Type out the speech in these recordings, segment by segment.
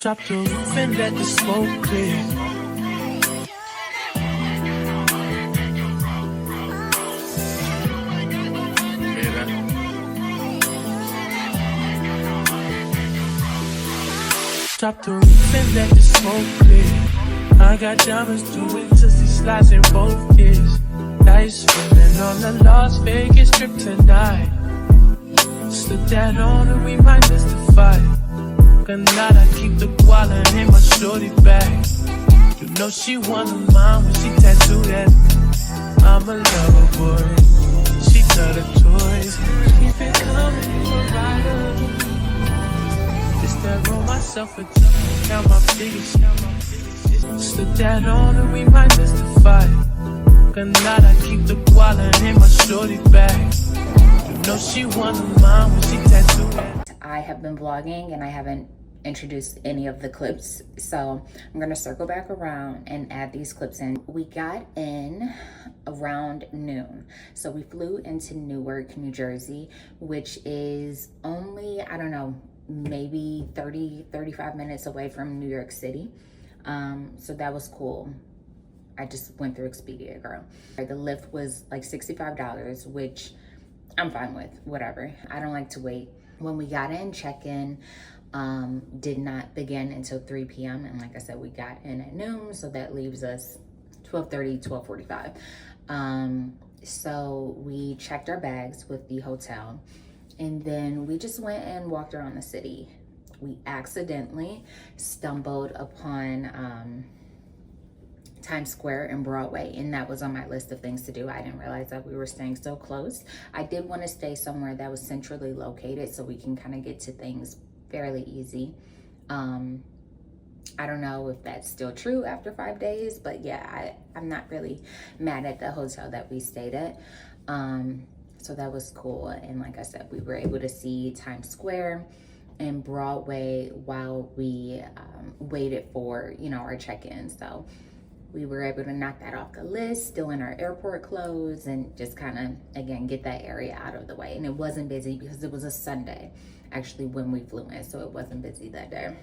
Drop the roof and let the smoke clear. Drop the roof and let the smoke clear. I got diamonds doing Tootsie slides in both ears. Dice spinning on the Las Vegas strip tonight. Slip that on and we might justify. I keep the koala in my shorty bag. You know she one of mine when she tattooed that. I'm a lover boy, she love the toys. Keep it coming for rider. Just that roll myself a time, count my figures. Slip that on and we might justify. I keep the koala in my shorty bag. You know she one of mine when she tattooed that. I have been vlogging and I haven't introduced any of the clips, so I'm gonna circle back around and add these clips in. We got in around noon, so we flew into Newark, New Jersey, which is only, I don't know, maybe 35 minutes away from New York City. So that was cool. I just went through Expedia, girl. The Lyft was like $65, which I'm fine with, whatever. I don't like to wait. When we got in, check-in did not begin until 3 p.m. And like I said, we got in at noon, so that leaves us 12:30, 12:45. So we checked our bags with the hotel, and then we just went and walked around the city. We accidentally stumbled upon Times Square and Broadway, and that was on my list of things to do. I didn't realize that we were staying so close. I did want to stay somewhere that was centrally located so we can kind of get to things fairly easy. I don't know if that's still true after 5 days, but yeah, I'm not really mad at the hotel that we stayed at. So that was cool. And like I said, we were able to see Times Square and Broadway while we waited for, you know, our check-in. So we were able to knock that off the list, still in our airport clothes, and just kind of, again, get that area out of the way. And it wasn't busy because it was a Sunday, actually, when we flew in, so it wasn't busy that day.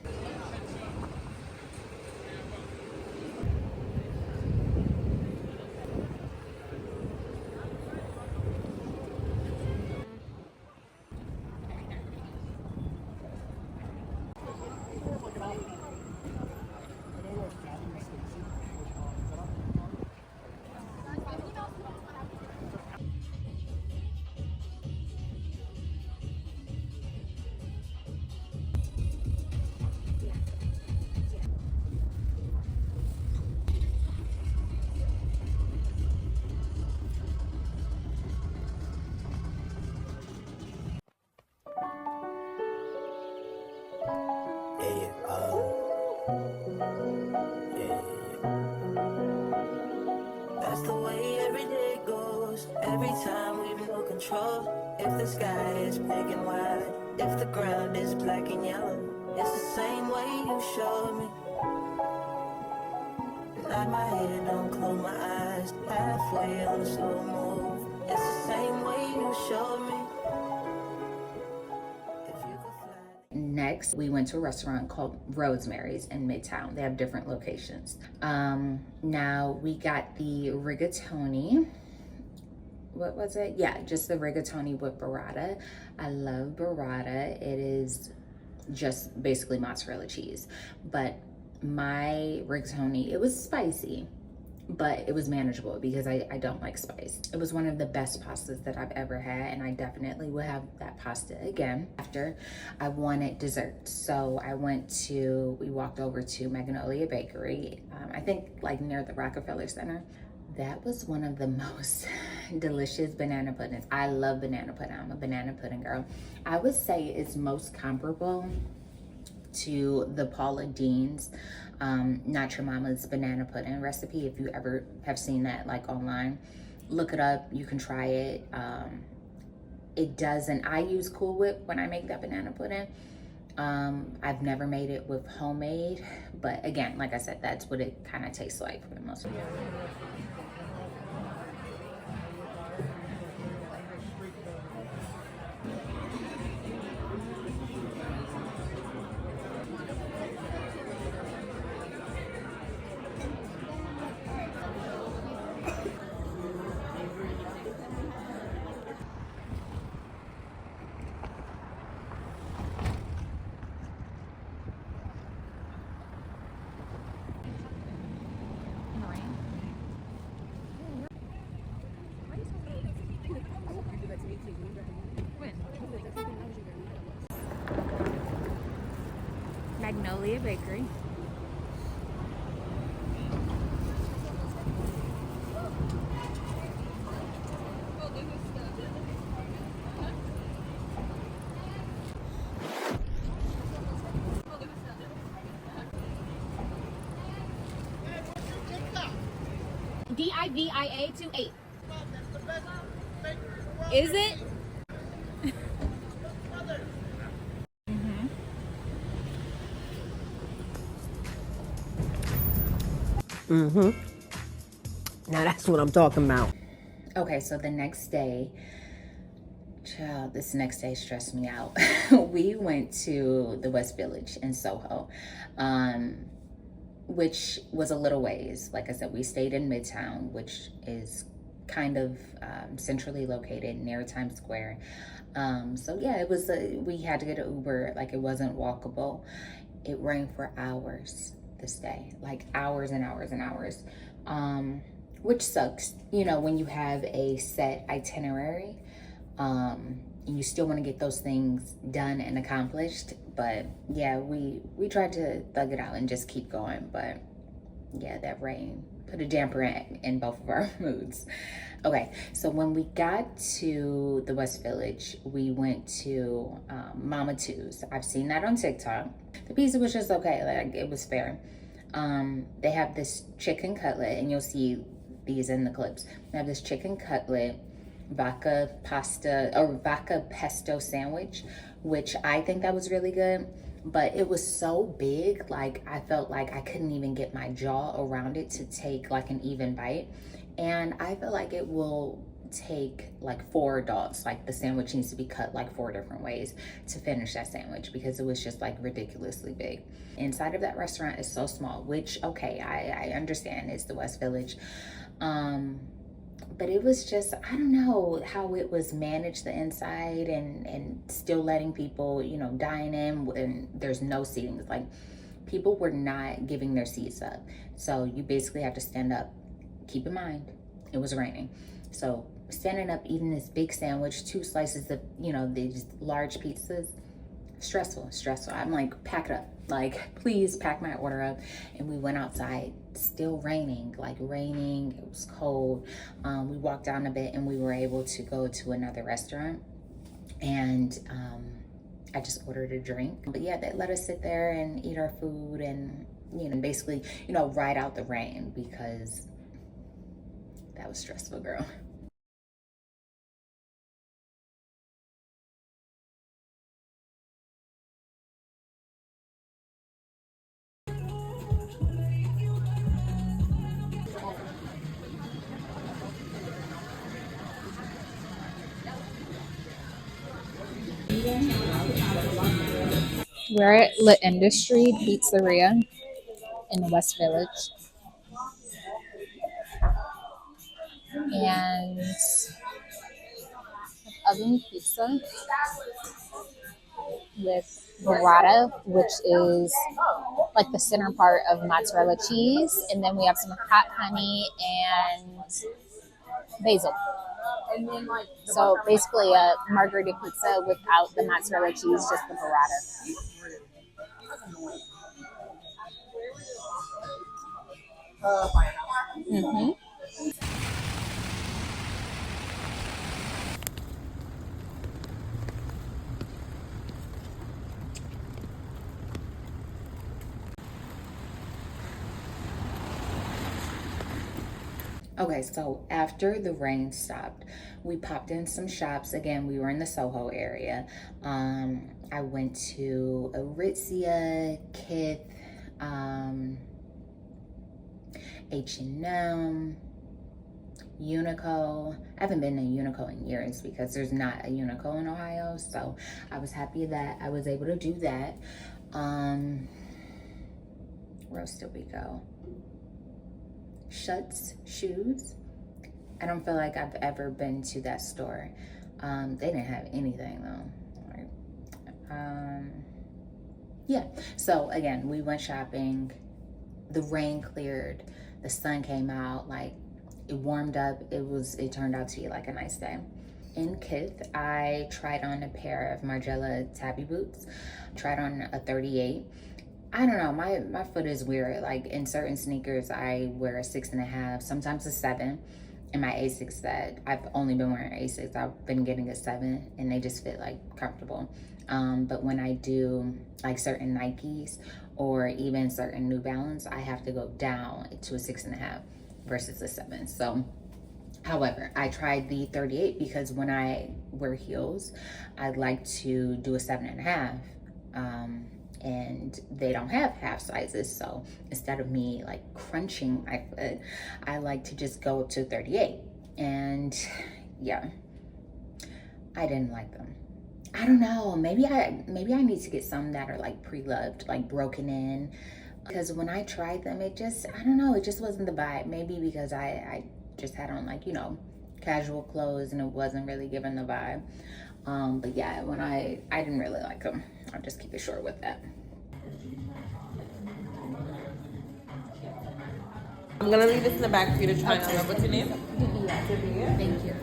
That's the way every day goes. Every time we lose control. If the sky is big and wide, if the ground is black and yellow, it's the same way you showed me. Nod my head, don't close my eyes. Halfway on a slow move. It's the same way you showed me. Next, we went to a restaurant called Rosemary's in Midtown. They have different locations. Now we got the rigatoni. What was it? Yeah, just the rigatoni with burrata. I love burrata. It is just basically mozzarella cheese. But my rigatoni, it was spicy, but it was manageable because I don't like spice. It was one of the best pastas that I've ever had, and I definitely will have that pasta again. After, I wanted dessert, so we walked over to Magnolia Bakery, I think like near the Rockefeller Center. That was one of the most delicious banana puddings. I love banana pudding. I'm a banana pudding girl. I would say it's most comparable to the Paula Deen's Not Your Mama's banana pudding recipe. If you ever have seen that like online, look it up, you can try it. It doesn't, I use Cool Whip when I make that banana pudding. I've never made it with homemade, but again, like I said, that's what it kind of tastes like for the most part. definitely a bakery. DIVIA 28. Is it? Now that's what I'm talking about. Okay, so the next day, child, this next day stressed me out. We went to the West Village in Soho, which was a little ways. Like I said, we stayed in Midtown, which is kind of centrally located near Times Square. So yeah, it was we had to get an Uber. Like, it wasn't walkable. It rained for hours this day, like hours and hours and hours, which sucks, you know, when you have a set itinerary, and you still want to get those things done and accomplished. But yeah, we tried to thug it out and just keep going. But yeah, that rain put a damper in both of our moods. Okay, so when we got to the West Village, we went to Mama Two's. I've seen that on TikTok. The pizza was just okay, like it was fair. They have this chicken cutlet, and you'll see these in the clips. They have this chicken cutlet, vodka pesto sandwich, which I think that was really good. But it was so big, like I felt like I couldn't even get my jaw around it to take like an even bite. And I feel like it will take like 4 adults. Like, the sandwich needs to be cut like 4 different ways to finish that sandwich, because it was just like ridiculously big. Inside of that restaurant is so small, which, okay, I understand it's the West Village. But it was just, I don't know how it was managed, the inside, and still letting people, you know, dine in, and there's no seating. It's like people were not giving their seats up. So you basically have to stand up. Keep in mind, it was raining. So standing up, eating this big sandwich, 2 slices of, you know, these large pizzas, stressful. I'm like, pack it up. Like, please pack my order up. And we went outside, still raining, it was cold. We walked down a bit and we were able to go to another restaurant, and I just ordered a drink. But yeah, they let us sit there and eat our food and, you know, basically, you know, ride out the rain, because that was stressful, girl. We're at La Industry Pizzeria in the West Village. And oven pizza with burrata, which is like the center part of mozzarella cheese. And then we have some hot honey and basil. So basically a margherita pizza without the mozzarella cheese, just the burrata. Mm-hmm. Okay, so after the rain stopped, we popped in some shops. Again, we were in the Soho area. I went to Aritzia, Kith, H&M, Uniqlo. I haven't been to Uniqlo in years because there's not a Uniqlo in Ohio, so I was happy that I was able to do that. Where else did we go? Schutz shoes. I don't feel like I've ever been to that store. They didn't have anything though. Yeah, so again, we went shopping. The rain cleared, the sun came out, like it warmed up. It turned out to be like a nice day. In Kith, I tried on a pair of Margiela tabby boots. Tried on a 38. I don't know, my foot is weird. Like in certain sneakers, I wear a 6.5, sometimes a 7. In my Asics that I've only been wearing Asics, I've been getting a 7, and they just fit like comfortable. But when I do like certain Nikes or even certain New Balance, I have to go down to a 6.5 versus a 7. So, however, I tried the 38 because when I wear heels, I'd like to do a 7.5. And they don't have half sizes, so instead of me like crunching my foot, I like to just go up to 38. And yeah, I didn't like them. I don't know, maybe I need to get some that are like pre-loved, like broken in, because when I tried them, it just, I don't know, it just wasn't the vibe. Maybe because I just had on like, you know, casual clothes and it wasn't really giving the vibe. But yeah, when I didn't really like them. I'll just keep it short with that. I'm gonna leave this in the back for you to try on. What's your name? Yeah. Thank you.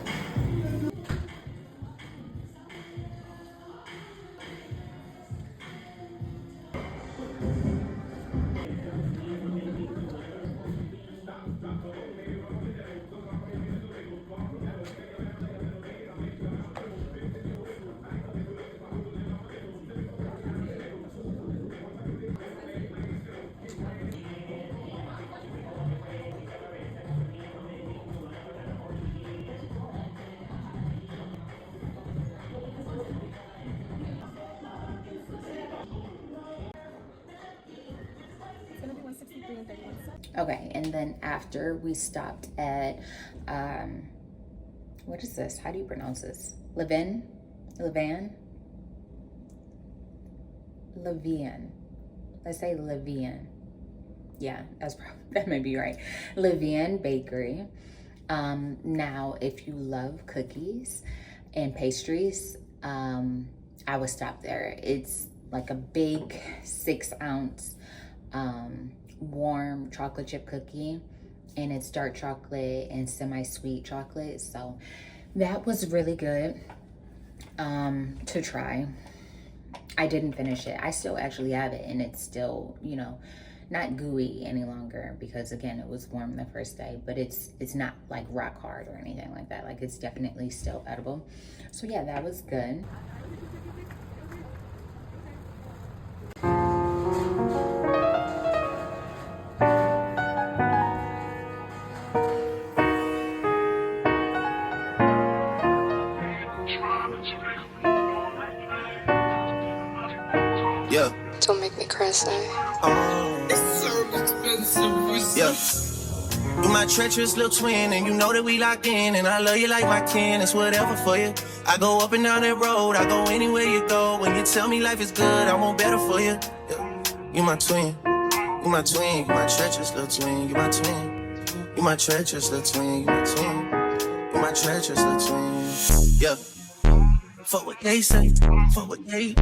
Okay, and then after we stopped at, what is this? How do you pronounce this? Levan? Let's say Levian. Yeah, that may be right. Levian Bakery. Now, if you love cookies and pastries, I would stop there. It's like a big 6-ounce warm chocolate chip cookie, and it's dark chocolate and semi-sweet chocolate, so that was really good to try. I didn't finish it. I still actually have it, and it's still, you know, not gooey any longer because again it was warm the first day, but it's not like rock hard or anything like that. Like, it's definitely still edible. So yeah, that was good. Yeah. Don't make me cry, say. It's so expensive. Yeah. You my treacherous little twin, and you know that we locked in, and I love you like my kin. It's whatever for you. I go up and down that road, I go anywhere you go. When you tell me life is good, I want better for you. Yeah. You my twin, you my twin, you my treacherous little twin, you my twin. You my treacherous little twin, you my twin. You my treacherous little twin. Yeah. Fuck what they say, fuck what they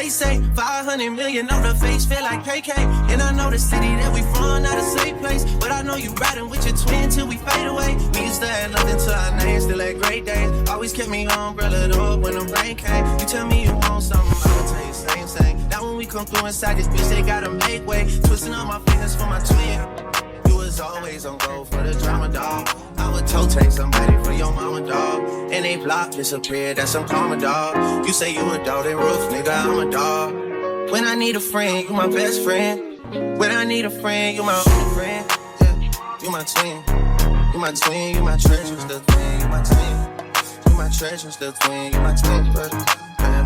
say. 500 million on the face, feel like KK. And I know the city that we from, not a safe place. But I know you riding with your twin till we fade away. We used to have nothing till our names, still had great days. Always kept me umbrellaed up when the rain came. You tell me you want something, I'ma tell you same. Now when we come through inside this bitch, they gotta make way. Twisting up my fingers for my twin. Was always on go for the drama, dog. I would toe-take somebody for your mama, dog. And they block disappear, that's some karma, dog. You say you a dog, they roof, nigga, I'm a dog. When I need a friend, you my best friend. When I need a friend, you my only friend. Yeah, you my twin. You my twin, you my treasure, still twin. You my twin. You my treasure, still twin. You my twin, brother.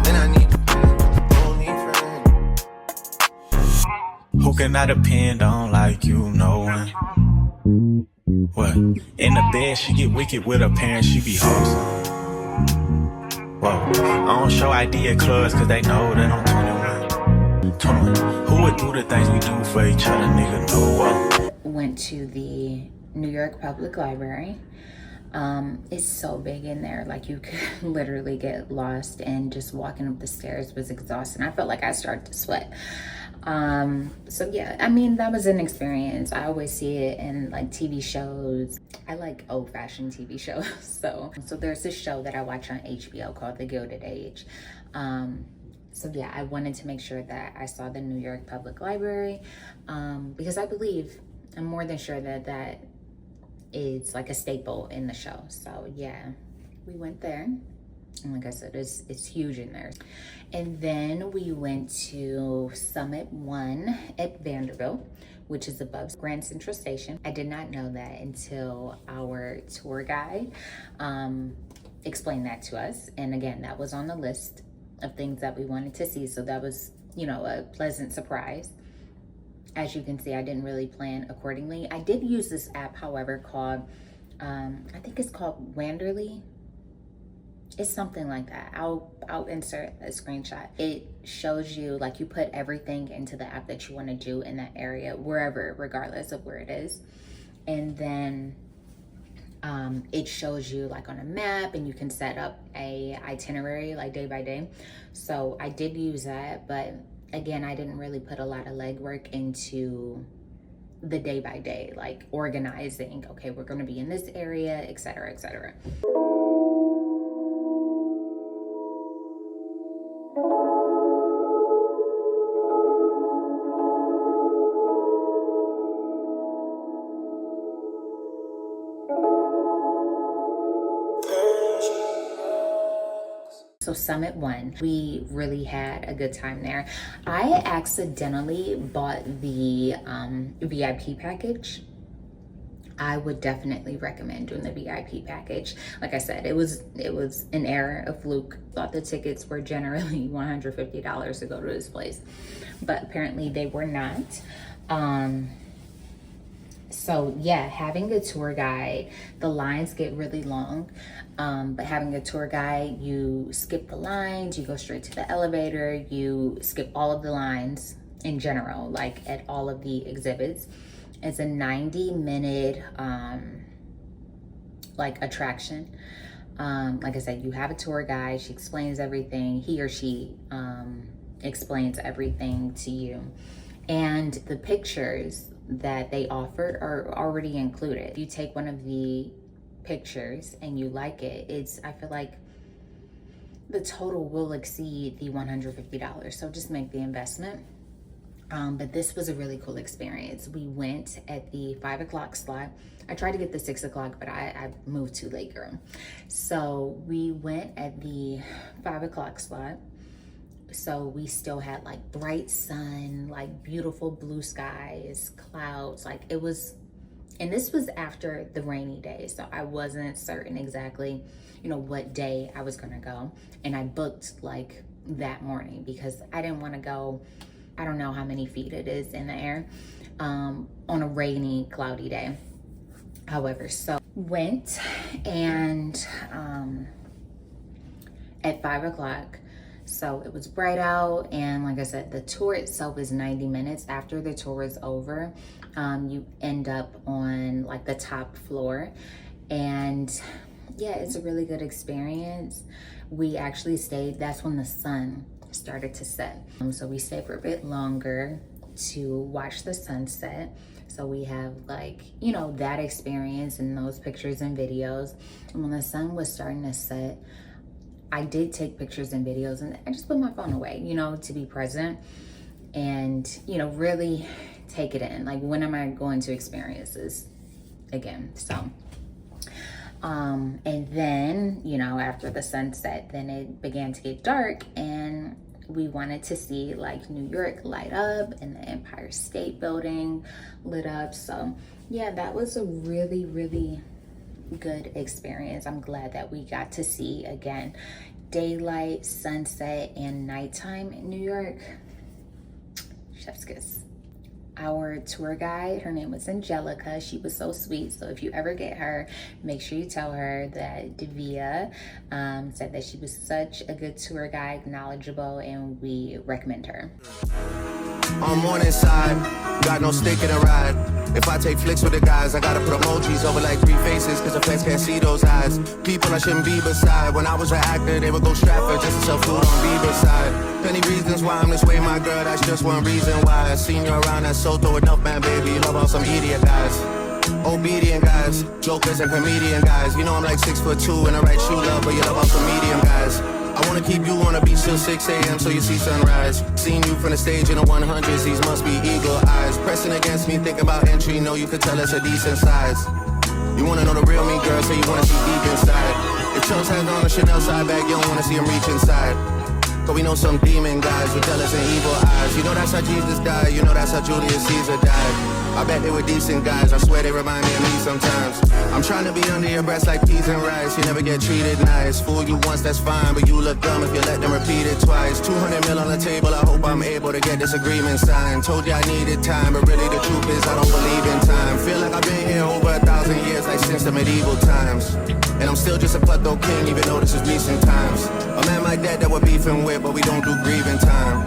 When I need a friend, you only friend. Who can I depend on like you knowing? What? In the bed, she get wicked with her parents, she be wholesome. Whoa, I don't show ID at clubs cause they know that I'm 21. Who would do the things we do for each other, nigga? No. Went to the New York Public Library. It's so big in there, like you could literally get lost, and just walking up the stairs was exhausting. I felt like I started to sweat. So yeah, I mean, that was an experience. I always see it in like TV shows. I like old-fashioned TV shows. So there's this show that I watch on HBO called The Gilded Age. So yeah, I wanted to make sure that I saw the New York Public Library, because I believe, I'm more than sure that that is like a staple in the show. So yeah, we went there. And like I said, it's huge in there. And then we went to Summit 1 at Vanderbilt, which is above Grand Central Station. I did not know that until our tour guide explained that to us. And again, that was on the list of things that we wanted to see. So that was, you know, a pleasant surprise. As you can see, I didn't really plan accordingly. I did use this app, however, called, I think it's called Wanderly. It's something like that. I'll insert a screenshot. It shows you, like, you put everything into the app that you want to do in that area, wherever, regardless of where it is. And then it shows you like on a map, and you can set up a itinerary like day by day. So I did use that, but again, I didn't really put a lot of legwork into the day by day, like organizing, okay, we're going to be in this area, etc., etc. So Summit 1, we really had a good time there. I accidentally bought the VIP package. I would definitely recommend doing the VIP package. Like I said, it was an error, a fluke. Thought the tickets were generally $150 to go to this place, but apparently they were not. So yeah, having a tour guide, the lines get really long, but having a tour guide, you skip the lines, you go straight to the elevator, you skip all of the lines in general, like at all of the exhibits. It's a 90-minute like attraction. Like I said, you have a tour guide, she explains everything, he or she explains everything to you. And the pictures that they offer are already included. If you take one of the pictures and you like it, I feel like the total will exceed the $150. So just make the investment. But this was a really cool experience. We went at the 5 o'clock slot. I tried to get the 6 o'clock, but I moved too late, girl. So we went at the 5 o'clock slot. So we still had like bright sun, like beautiful blue skies, clouds, like it was, and this was after the rainy day. So I wasn't certain exactly, you know, what day I was gonna go. And I booked like that morning because I didn't wanna go, I don't know how many feet it is in the air, on a rainy, cloudy day. However, so went, and at 5 o'clock, so it was bright out, and like I said, the tour itself is 90 minutes. After the tour is over, you end up on like the top floor, and yeah, it's a really good experience. We actually stayed, that's when the sun started to set. So we stayed for a bit longer to watch the sunset. So we have like, you know, that experience and those pictures and videos. And when the sun was starting to set, I did take pictures and videos, and I just put my phone away, you know, to be present and, you know, really take it in. Like, when am I going to experience this again? So, and then, you know, after the sunset, then it began to get dark, and we wanted to see like New York light up and the Empire State Building lit up. So yeah, that was a really, really good experience. I'm glad that we got to see again daylight, sunset, and nighttime in New York. Chef's kiss. Our tour guide, her name was Angelica. She was so sweet. So if you ever get her, make sure you tell her that Devia said that she was such a good tour guide, knowledgeable, and we recommend her. On morning side, got no stick in a ride. If I take flicks with the guys, I gotta put emojis over like 3 faces, cause the feds can't see those eyes. People I shouldn't be beside. When I was an actor, they would go Stratford just to sell food on Bieber's side. Plenty reasons why I'm this way, my girl, that's just one reason why. I seen you around that Soto enough, man, baby. Love all some idiot guys, obedient guys, jokers and comedian guys. You know I'm like 6'2" and I write shoe love, but you love all some medium guys. I wanna keep you on the beach till 6 a.m. so you see sunrise. Seeing you from the stage in the 100s, these must be eagle eyes. Pressing against me, thinking about entry, know you could tell it's a decent size. You wanna know the real me, girl, so you wanna see deep inside. If Chubbs has on a Chanel side bag, you don't wanna see him reach inside. But we know some demon guys with jealous and evil eyes. You know that's how Jesus died, you know that's how Julius Caesar died. I bet they were decent guys, I swear they remind me of me sometimes. I'm trying to be under your breast like peas and rice. You never get treated nice. Fool you once, that's fine, but you look dumb if you let them repeat it twice. 200 mil on the table, I hope I'm able to get this agreement signed. Told you I needed time, but really the truth is I don't believe in time. Feel like I've been here over 1,000 years, like since the medieval times. And I'm still just a cutthroat king, even though this is recent times. A man like that we're beefing with, but we don't do grieving time.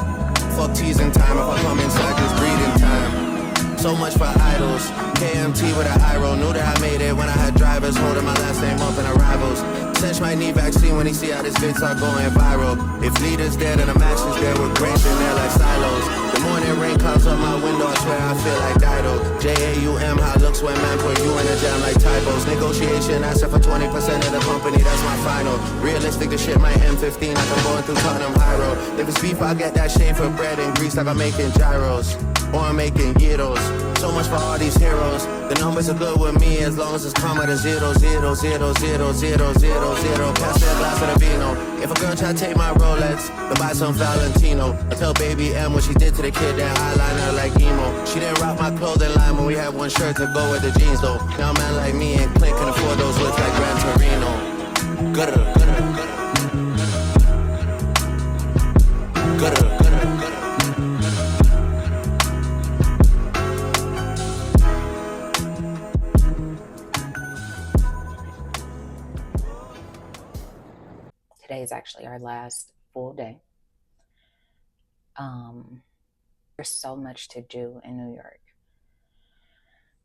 Fuck teasing time, if I come inside, just breathing time. So much for idols. KMT with an eye roll. Knew that I made it when I had drivers holding my last name up in arrivals. Sesh might need vaccine when he see how this vid start going viral. If leaders dead and the match is there with grace in there like silos. The morning rain comes up my window, I swear I feel like Dido. JAUM, how it looks when man put you in a jam like typos. Negotiation, asking for 20% of the company, that's my final. Realistic, the shit might M15 like I'm going through Tottenham High Road. If it's beef, I'll get that shade for bread and grease like I'm making gyros. Or I'm making gyros. So much for all these heroes. The numbers are good with me as long as it's comma to 0, 0, 0, 0, 0, 0, 0, 0. Pass me a glass of the vino. If a girl try to take my Rolex, then buy some Valentino. I tell baby M what she did to the kid, that eyeliner like emo. She didn't rock my clothing line when we had one shirt to go with the jeans though. Now a man like me and Clint can afford those looks like Gran Torino. Gutter. Today is actually our last full day. There's so much to do in New York.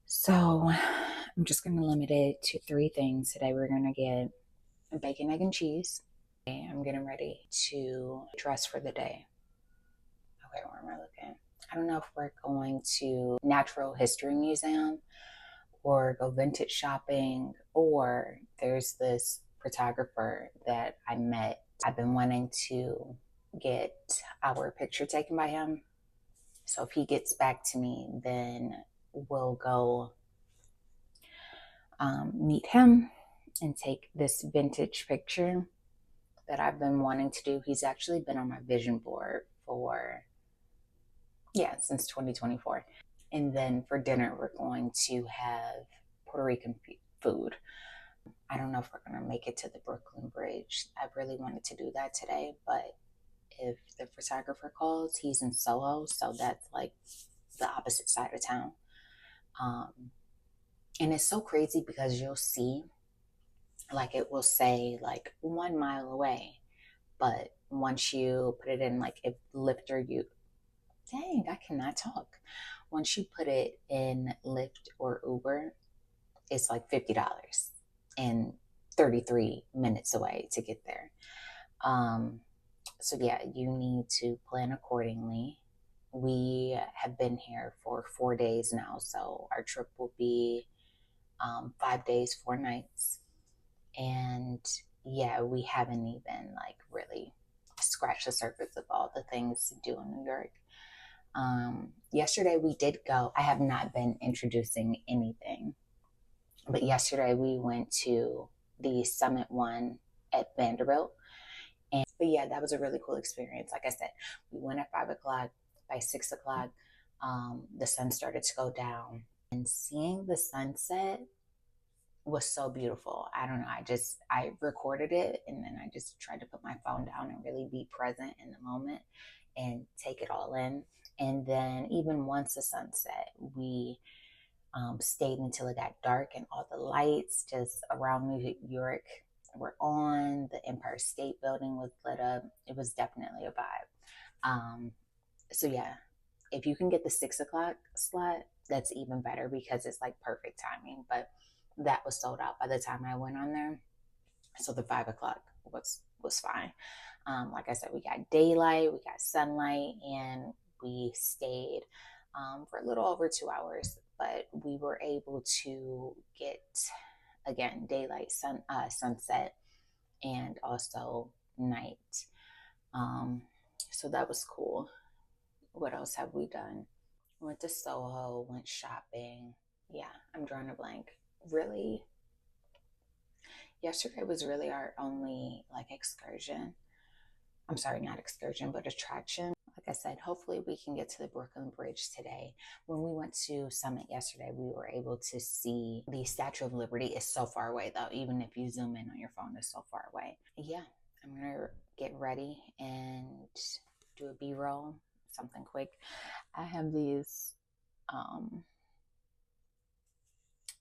So I'm just going to limit it to 3 things. Today we're going to get bacon, egg, and cheese. I'm getting ready to dress for the day. Okay, where am I looking? I don't know if we're going to Natural History Museum or go vintage shopping, or there's this photographer that I met. I've been wanting to get our picture taken by him. So if he gets back to me, then we'll go meet him and take this vintage picture that I've been wanting to do. He's actually been on my vision board since 2024. And then for dinner, we're going to have Puerto Rican food. I don't know if we're going to make it to the Brooklyn Bridge. I really wanted to do that today, but if the photographer calls, he's in Soho, so that's like the opposite side of town. And it's so crazy because you'll see, like it will say like 1 mile away, but once you put it in like if Lyft or dang, I cannot talk. Once you put it in Lyft or Uber, it's like $50 and 33 minutes away to get there. So yeah, you need to plan accordingly. We have been here for 4 days now, so our trip will be 5 days, 4 nights. And yeah, we haven't even like really scratched the surface of all the things to do in New York. Yesterday we did go. I have not been introducing anything, but yesterday we went to the Summit One at Vanderbilt. But yeah, that was a really cool experience. Like I said, we went at 5 o'clock. By 6 o'clock, the sun started to go down, and seeing the sunset was so beautiful. I don't know. I recorded it, and then I just tried to put my phone down and really be present in the moment and take it all in. And then even once the sun set, we stayed until it got dark, and all the lights just around New York were on. The Empire State Building was lit up. It was definitely a vibe. So yeah, if you can get the 6 o'clock slot, that's even better because it's like perfect timing. But that was sold out by the time I went on there. So the 5 o'clock was fine. Like I said, we got daylight, we got sunlight, and we stayed for a little over 2 hours. But we were able to get, again, daylight, sunset, and also night. So that was cool. What else have we done? Went to Soho, went shopping. Yeah, I'm drawing a blank. Really, yesterday was really our only like excursion. I'm sorry, not excursion, but attraction. Like I said, hopefully we can get to the Brooklyn Bridge today. When we went to Summit yesterday, we were able to see the Statue of Liberty. Is so far away though. Even if you zoom in on your phone, it's so far away. Yeah, I'm gonna get ready and do a B-roll, something quick. I have these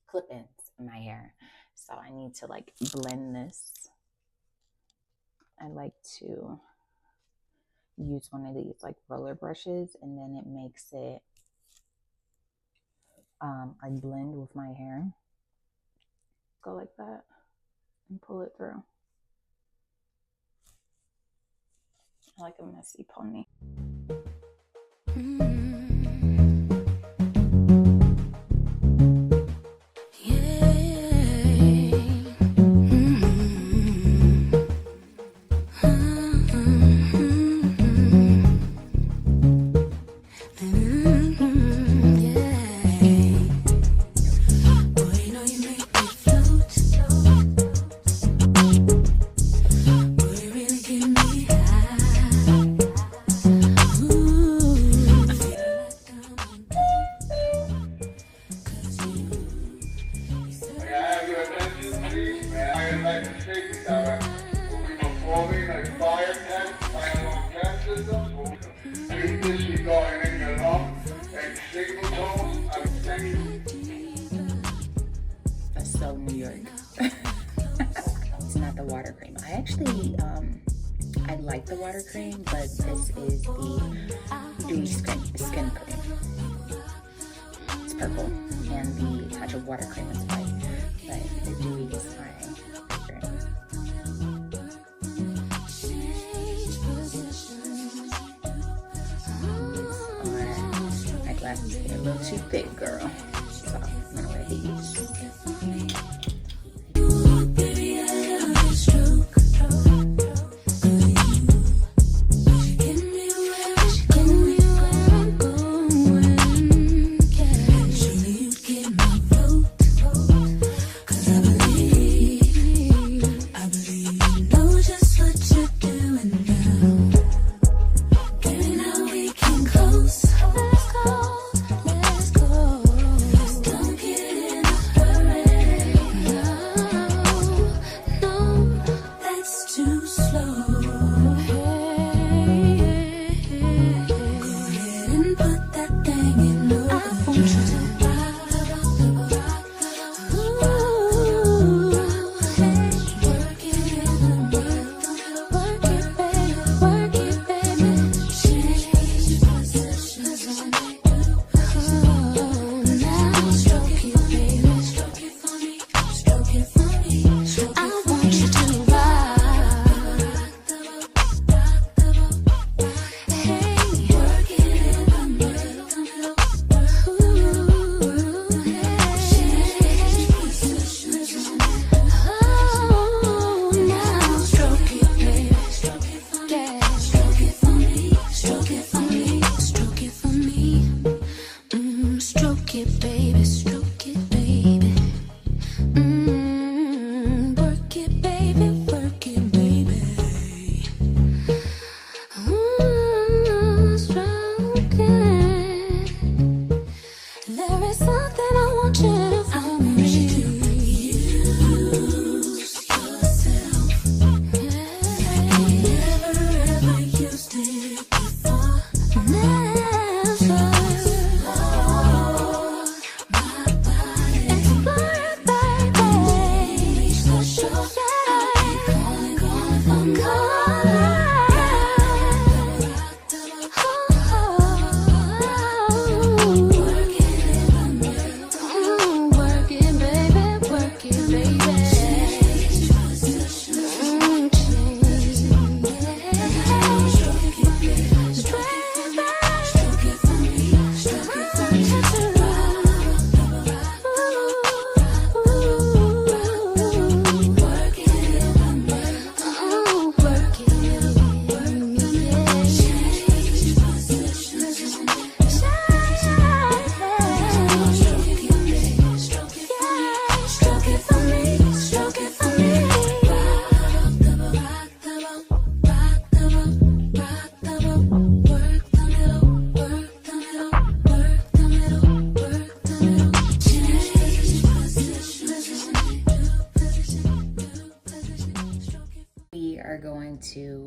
clip-ins in my hair, so I need to like blend this. I like to use one of these like roller brushes, and then it makes it like blend with my hair. Go like that and pull it through. I like a messy pony. That's so New York. It's not the water cream. I actually, I like the water cream, but this is the dewy skin cream. It's purple, and the touch of water cream is white, but the dewy is my cream. My glasses get a little too thick, girl. So I'm gonna wear these.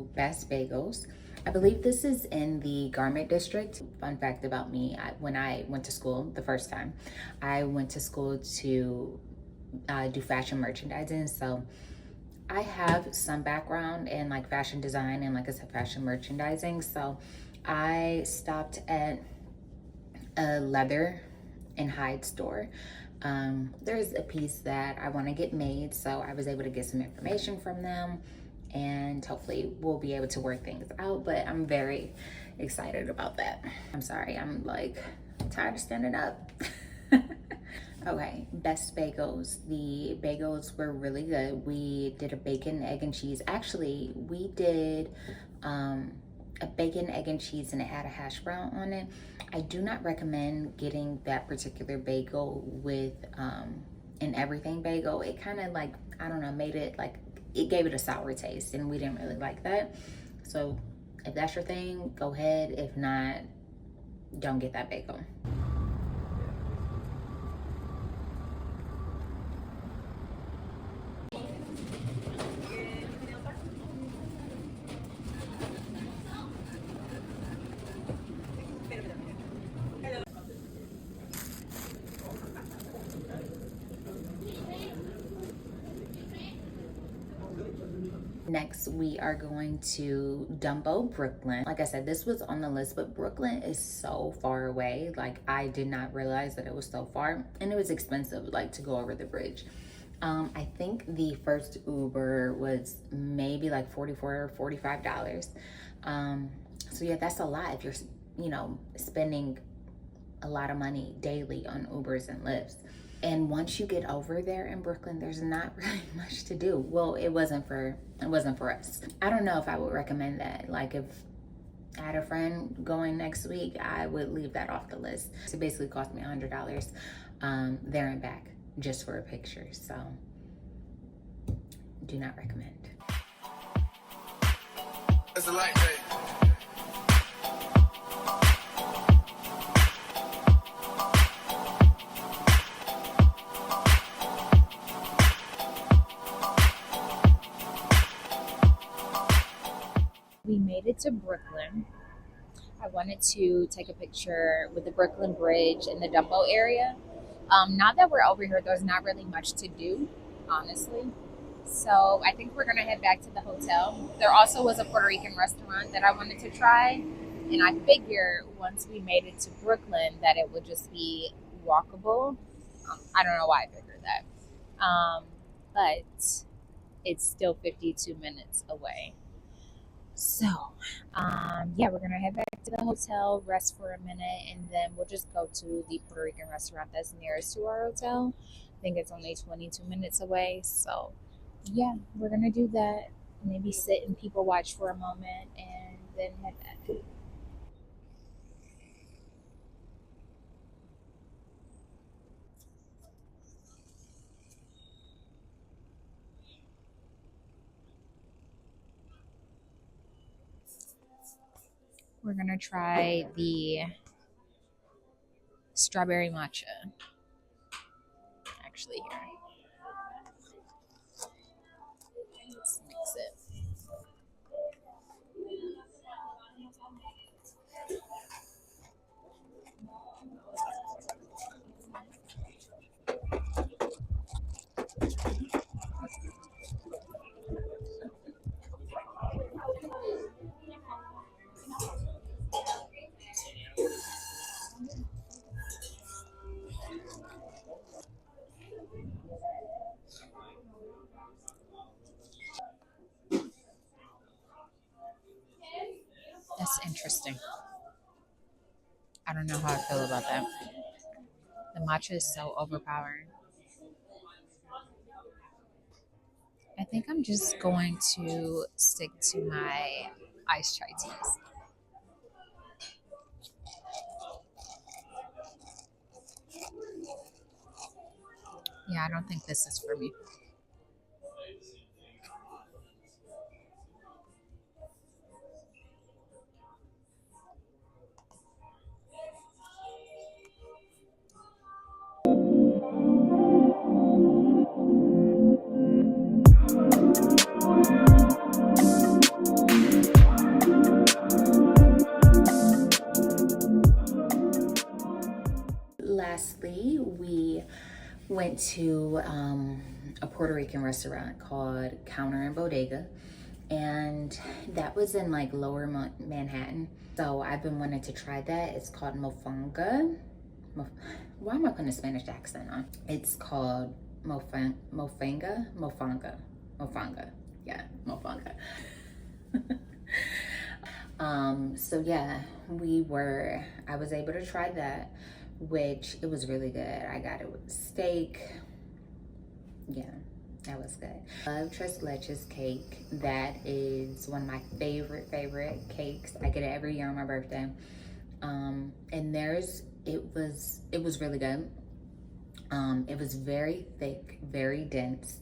to Best Bagels. I believe this is in the Garment District. Fun fact about me, when I went to school the first time, I went to school to do fashion merchandising. So I have some background in like fashion design and, like I said, fashion merchandising. So I stopped at a leather and hide store. There's a piece that I want to get made, so I was able to get some information from them, and hopefully we'll be able to work things out. But I'm very excited about that. I'm sorry, I'm like tired of standing up. Okay, Best Bagels. The bagels were really good. We did a bacon, egg, and cheese. Actually, we did a bacon, egg, and cheese, and it had a hash brown on it. I do not recommend getting that particular bagel with an everything bagel. It kind of like, I don't know, made it like, it gave it a sour taste, and we didn't really like that. So if that's your thing, go ahead. If not, don't get that bagel. Next, we are going to Dumbo, Brooklyn. Like I said, this was on the list, but Brooklyn is so far away. Like, I did not realize that it was so far, and it was expensive, like, to go over the bridge. I think the first Uber was maybe like $44 or $45. So yeah, that's a lot if you're, you know, spending a lot of money daily on Ubers and Lyfts. And once you get over there in Brooklyn, there's not really much to do. Well, it wasn't for us. I don't know if I would recommend that. Like, if I had a friend going next week, I would leave that off the list. It basically cost me $100 there and back just for a picture. So do not recommend. It's a light day. We made it to Brooklyn. I wanted to take a picture with the Brooklyn Bridge in the Dumbo area. Now that we're over here, there's not really much to do, honestly. So I think we're gonna head back to the hotel. There also was a Puerto Rican restaurant that I wanted to try, and I figure once we made it to Brooklyn that it would just be walkable. I don't know why I figured that, but it's still 52 minutes away. So, yeah, we're gonna head back to the hotel, rest for a minute, and then we'll just go to the Puerto Rican restaurant that's nearest to our hotel. I think it's only 22 minutes away. So, yeah, we're gonna do that. Maybe sit and people watch for a moment, and then head back. We're gonna try the strawberry matcha. Actually, here. Let's mix it. That's interesting. I don't know how I feel about that. The matcha is so overpowering. I think I'm just going to stick to my iced chai teas. Yeah, I don't think this is for me. lastly, we went to a Puerto Rican restaurant called Counter and Bodega, and that was in like lower Manhattan. So I've been wanting to try that. It's called mofonga. Why am I putting a Spanish accent on? It's called mofonga. Yeah, mofonga. So yeah, I was able to try that, which it was really good. I got it with steak. Yeah, that was good. I love tres leches cake. That is one of my favorite cakes. I get it every year on my birthday. And it was really good. It was very thick, very dense.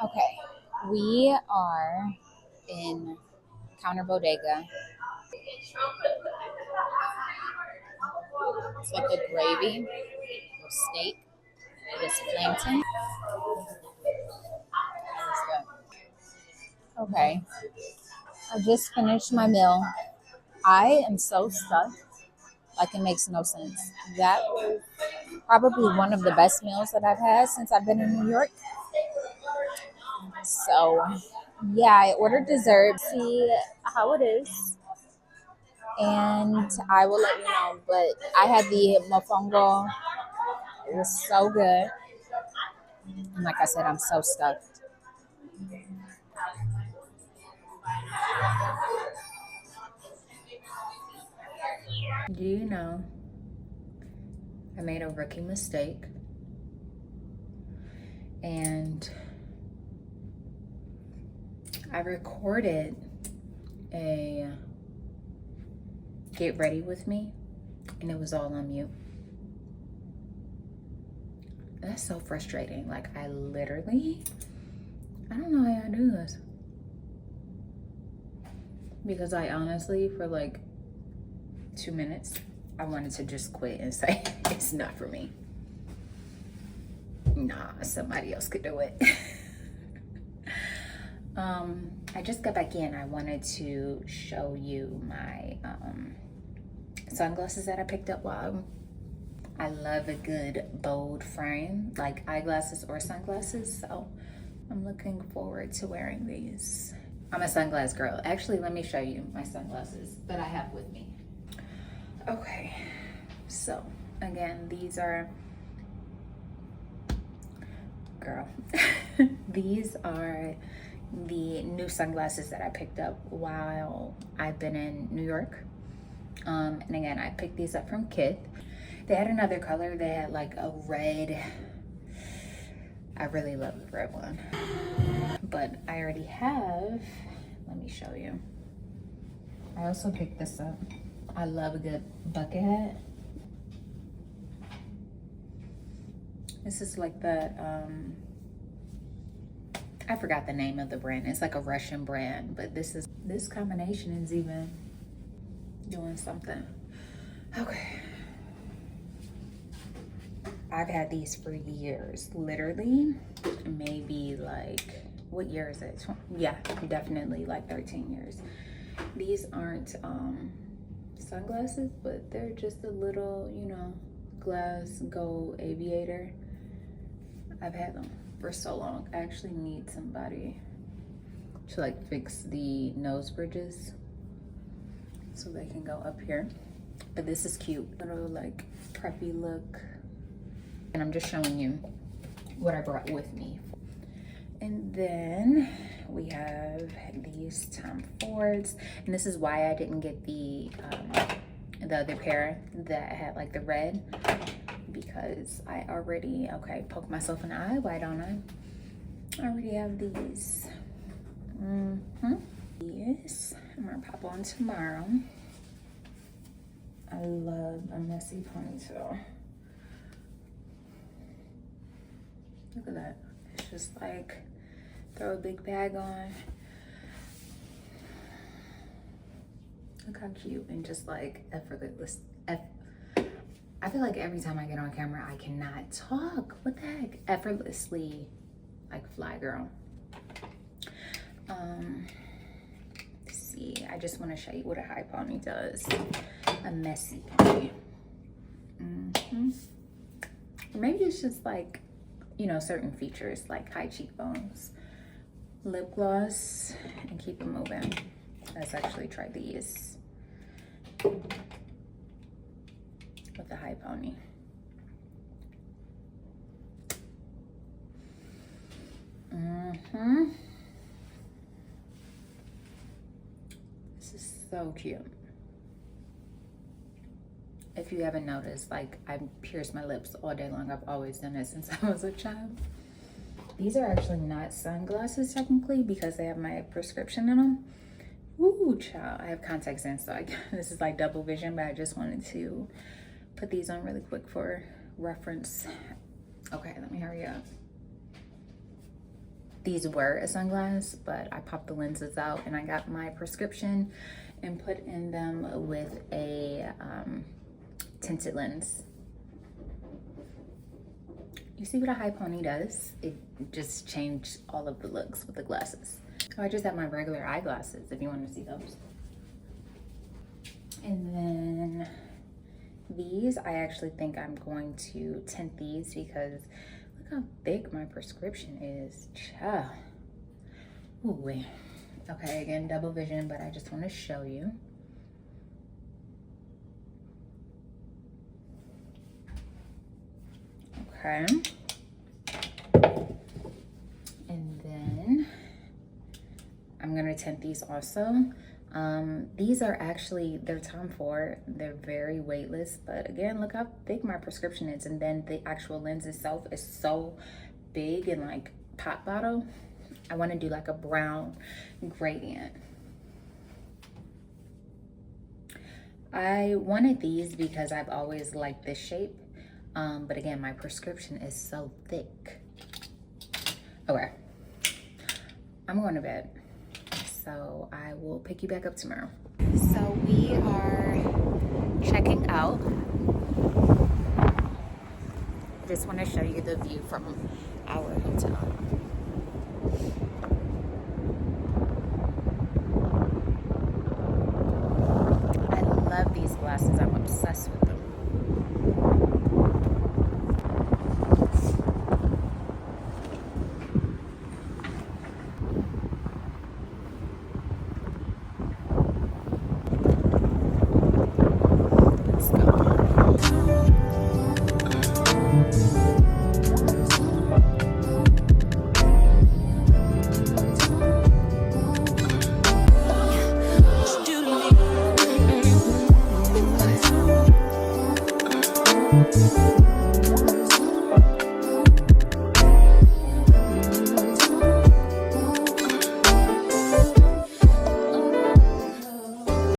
Okay, we are in Counter Bodega. It's like a gravy with steak. It's plantain. Okay, I just finished my meal. I am so stuffed, like it makes no sense. That was probably one of the best meals that I've had since I've been in New York. So, yeah, I ordered dessert. See how it is, and I will let you know. But I had the mofongo. It was so good. And like I said, I'm so stuffed. Do you know I made a rookie mistake? And I recorded a get ready with me, and it was all on mute. That's so frustrating. Like, I don't know how I do this. Because I honestly, for like 2 minutes, I wanted to just quit and say, it's not for me. Nah, somebody else could do it. I just got back in. I wanted to show you my sunglasses that I picked up while I love a good bold frame, like eyeglasses or sunglasses. So I'm looking forward to wearing these. I'm a sunglass girl. Actually, let me show you my sunglasses that I have with me. Okay, so again, these are, girl, these are the new sunglasses that I picked up while I've been in New York. And again, I picked these up from Kith. They had another color. They had like a red. I really love the red one. But I already have, let me show you. I also picked this up. I love a good bucket hat. This is like the, I forgot the name of the brand. It's like a Russian brand, but this combination is even doing something. Okay. I've had these for years, literally, maybe like, what year is it? Yeah, definitely like 13 years. These aren't sunglasses, but they're just a little, you know, glass gold aviator. I've had them for so long. I actually need somebody to like fix the nose bridges so they can go up here. But this is cute, little like preppy look. And I'm just showing you what I brought with me. And then we have these Tom Fords, and this is why I didn't get the other pair that had like the red, because I already, okay, poke myself in the eye, why don't I already have these. Yes, I'm gonna pop on tomorrow. I love a messy ponytail. Look at that. It's just like throw a big bag on. Look how cute and just like effortless. I feel like every time I get on camera, I cannot talk. What the heck? Effortlessly, like fly girl. Let's see. I just want to show you what a high pony does. A messy pony. Maybe it's just like, you know, certain features like high cheekbones, lip gloss, and keep it moving. Let's actually try these with the high pony. This is so cute. If you haven't noticed, like I pierce my lips all day long. I've always done it since I was a child. These are actually not sunglasses technically because they have my prescription in them. Ooh, child. I have contacts in, so this is like double vision, but I just wanted to put these on really quick for reference. Okay, let me hurry up. These were a sunglass, but I popped the lenses out and I got my prescription and put in them with a tinted lens. You see what a high pony does? It just changed all of the looks with the glasses. Oh, I just have my regular eyeglasses if you want to see those. And then these, I actually think I'm going to tint these because look how thick my prescription is. Child. Ooh, wait. Okay, again, double vision, but I just want to show you. Okay. And then I'm gonna tint these also. These are actually, they're Tom Ford. They're very weightless, but again, look how big my prescription is. And then the actual lens itself is so big and like pop bottle. I want to do like a brown gradient. I wanted these because I've always liked this shape. But again, my prescription is so thick. Okay, I'm going to bed. So I will pick you back up tomorrow. So we are checking out. I just want to show you the view from our hotel. I love these glasses. I'm obsessed with them.